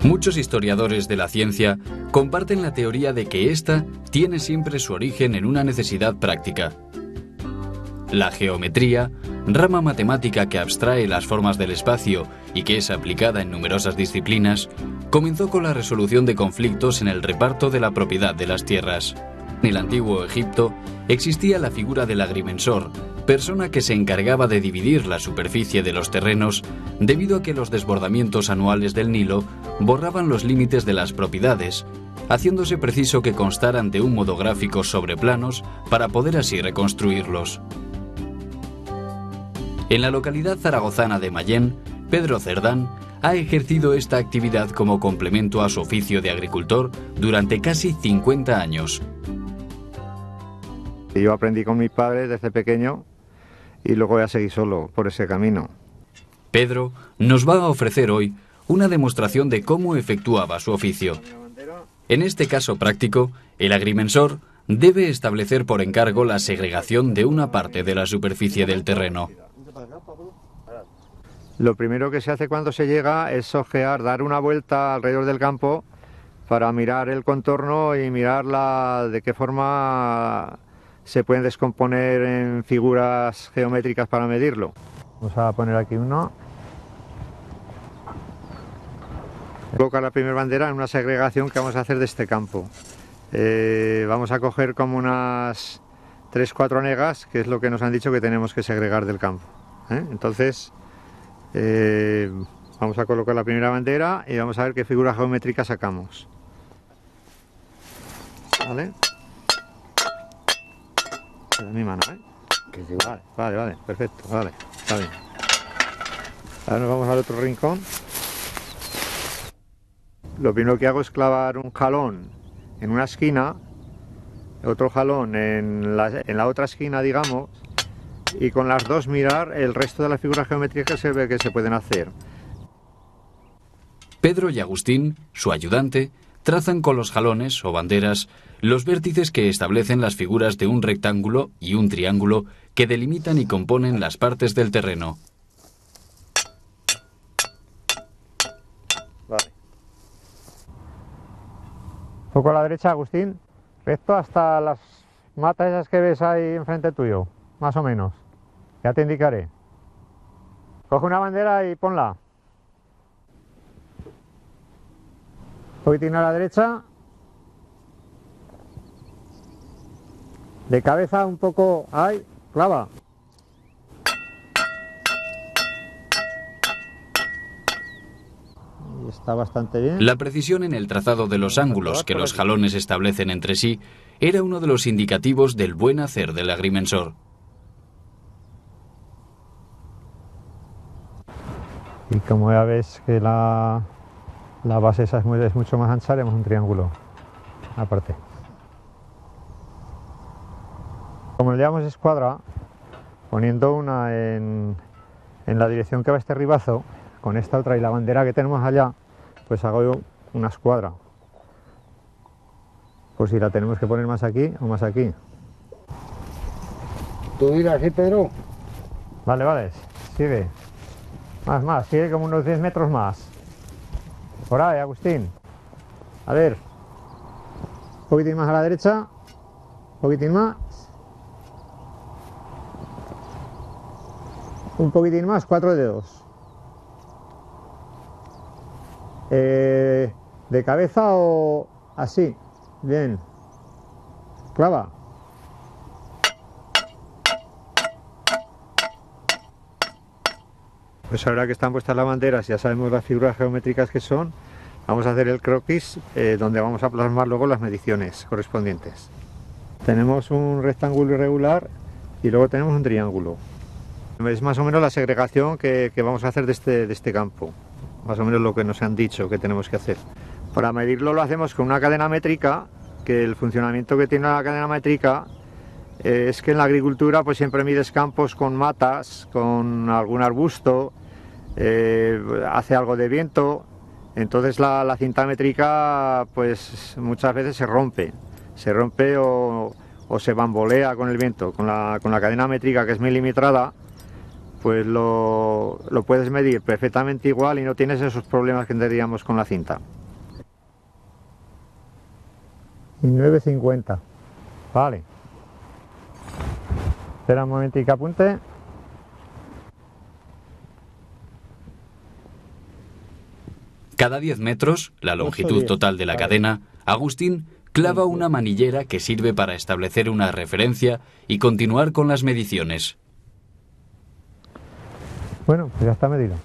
Muchos historiadores de la ciencia comparten la teoría de que ésta tiene siempre su origen en una necesidad práctica. La geometría, rama matemática que abstrae las formas del espacio y que es aplicada en numerosas disciplinas, comenzó con la resolución de conflictos en el reparto de la propiedad de las tierras. En el antiguo Egipto existía la figura del agrimensor, persona que se encargaba de dividir la superficie de los terrenos debido a que los desbordamientos anuales del Nilo borraban los límites de las propiedades, haciéndose preciso que constaran de un modo gráfico sobre planos para poder así reconstruirlos. En la localidad zaragozana de Mayén, Pedro Cerdán ha ejercido esta actividad como complemento a su oficio de agricultor durante casi 50 años. Yo aprendí con mis padres desde pequeño y luego ya seguí solo por ese camino. Pedro nos va a ofrecer hoy una demostración de cómo efectuaba su oficio. En este caso práctico, el agrimensor debe establecer por encargo la segregación de una parte de la superficie del terreno. Lo primero que se hace cuando se llega es ojear, dar una vuelta alrededor del campo para mirar el contorno y mirar de qué forma se pueden descomponer en figuras geométricas para medirlo. Vamos a poner aquí uno. Colocar la primera bandera en una segregación que vamos a hacer de este campo. Vamos a coger como unas 3-4 negas, que es lo que nos han dicho que tenemos que segregar del campo. Entonces, vamos a colocar la primera bandera y vamos a ver qué figura geométrica sacamos. ¿Vale? En mi mano, Vale, perfecto, vale, está bien. Ahora nos vamos al otro rincón. Lo primero que hago es clavar un jalón en una esquina, otro jalón en la otra esquina, digamos, y con las dos mirar el resto de las figuras geométricas que se ve que se pueden hacer. Pedro y Agustín, su ayudante, trazan con los jalones o banderas los vértices que establecen las figuras de un rectángulo y un triángulo que delimitan y componen las partes del terreno. Vale. Un poco a la derecha, Agustín, recto hasta las matas esas que ves ahí enfrente tuyo, más o menos. Ya te indicaré. Coge una bandera y ponla. Un poquitín a la derecha. De cabeza un poco... ¡Ay! Clava. Y está bastante bien. La precisión en el trazado de los ángulos que los jalones establecen entre sí era uno de los indicativos del buen hacer del agrimensor. Y como ya ves que la base esa es mucho más ancha, haremos un triángulo aparte. Como le llamamos escuadra, poniendo una en la dirección que va este ribazo, con esta otra y la bandera que tenemos allá, pues hago yo una escuadra. Pues si la tenemos que poner más aquí o más aquí. ¿Tú dirás así, Pedro? Vale, sigue. Más, sigue como unos 10 metros más. Por ahí, Agustín. A ver. Un poquitín más a la derecha. Un poquitín más. Un poquitín más, 4 dedos. ¿De cabeza o así? Bien. Clava. Pues ahora que están puestas las banderas, ya sabemos las figuras geométricas que son, vamos a hacer el croquis donde vamos a plasmar luego las mediciones correspondientes. Tenemos un rectángulo irregular y luego tenemos un triángulo. Es más o menos la segregación que vamos a hacer de este campo, más o menos lo que nos han dicho que tenemos que hacer. Para medirlo lo hacemos con una cadena métrica, que el funcionamiento que tiene la cadena métrica es que en la agricultura pues siempre mides campos con matas, con algún arbusto, hace algo de viento, entonces la cinta métrica pues muchas veces se rompe o se bambolea con el viento. Con la cadena métrica, que es milimetrada, pues lo puedes medir perfectamente igual y no tienes esos problemas que tendríamos con la cinta. Y 9,50. Vale. Espera un momentito que apunte. Cada 10 metros, la longitud total de la cadena, Agustín clava una manillera que sirve para establecer una referencia y continuar con las mediciones. Bueno, pues ya está medido.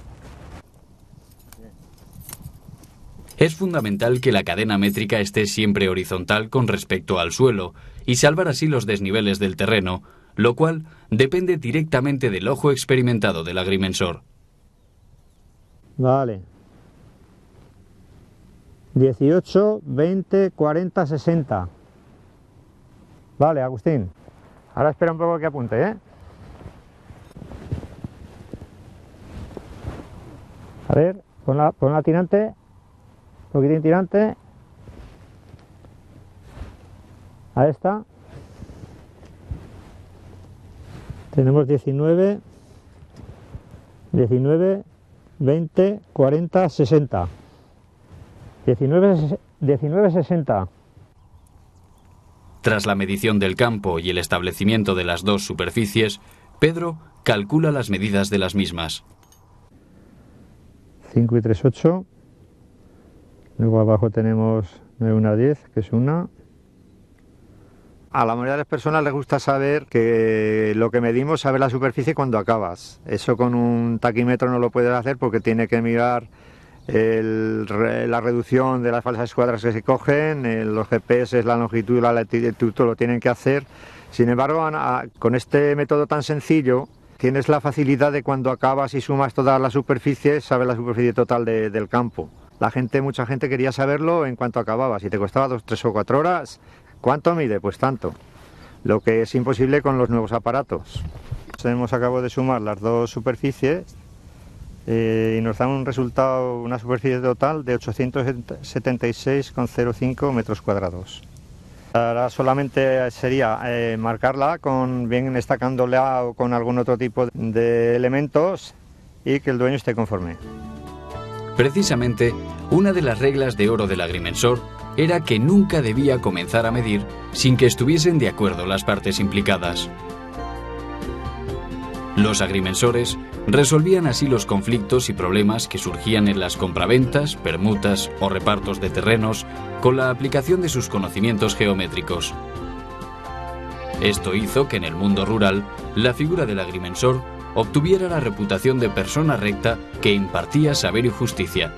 Es fundamental que la cadena métrica esté siempre horizontal con respecto al suelo y salvar así los desniveles del terreno, lo cual depende directamente del ojo experimentado del agrimensor. Vale. 18, 20, 40, 60. Vale, Agustín. Ahora espera un poco que apunte, ¿eh? A ver, pon la tirante. Un poquitín tirante. Ahí está. Tenemos 19, 20, 40, 60. 19, 60. Tras la medición del campo y el establecimiento de las dos superficies, Pedro calcula las medidas de las mismas. 5 y 3, 8. Luego abajo tenemos 9, 1, 10, que es una. A la mayoría de las personas les gusta saber que lo que medimos, saber la superficie cuando acabas. Eso con un taquímetro no lo puedes hacer porque tiene que mirar la reducción de las falsas escuadras que se cogen, los GPS, la longitud y la latitud lo tienen que hacer. Sin embargo, con este método tan sencillo, tienes la facilidad de cuando acabas y sumas todas las superficies, sabes la superficie total del campo. Mucha gente quería saberlo en cuanto acababa. Si te costaba 2, 3 o 4 horas, ¿cuánto mide? Pues tanto. Lo que es imposible con los nuevos aparatos. Hemos acabado de sumar las dos superficies y nos da un resultado, una superficie total de 876,05 metros cuadrados. Ahora solamente sería marcarla bien destacándola o con algún otro tipo de elementos y que el dueño esté conforme. Precisamente, una de las reglas de oro del agrimensor era que nunca debía comenzar a medir sin que estuviesen de acuerdo las partes implicadas. Los agrimensores resolvían así los conflictos y problemas que surgían en las compraventas, permutas o repartos de terrenos con la aplicación de sus conocimientos geométricos. Esto hizo que en el mundo rural la figura del agrimensor obtuviera la reputación de persona recta que impartía saber y justicia.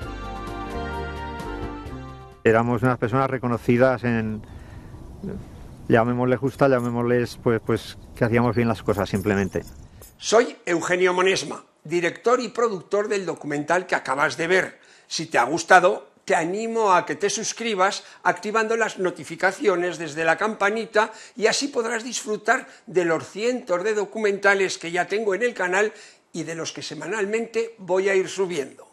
Éramos unas personas reconocidas llamémosle justa, llamémosles pues que hacíamos bien las cosas simplemente. Soy Eugenio Monesma, director y productor del documental que acabas de ver. Si te ha gustado, te animo a que te suscribas activando las notificaciones desde la campanita y así podrás disfrutar de los cientos de documentales que ya tengo en el canal y de los que semanalmente voy a ir subiendo.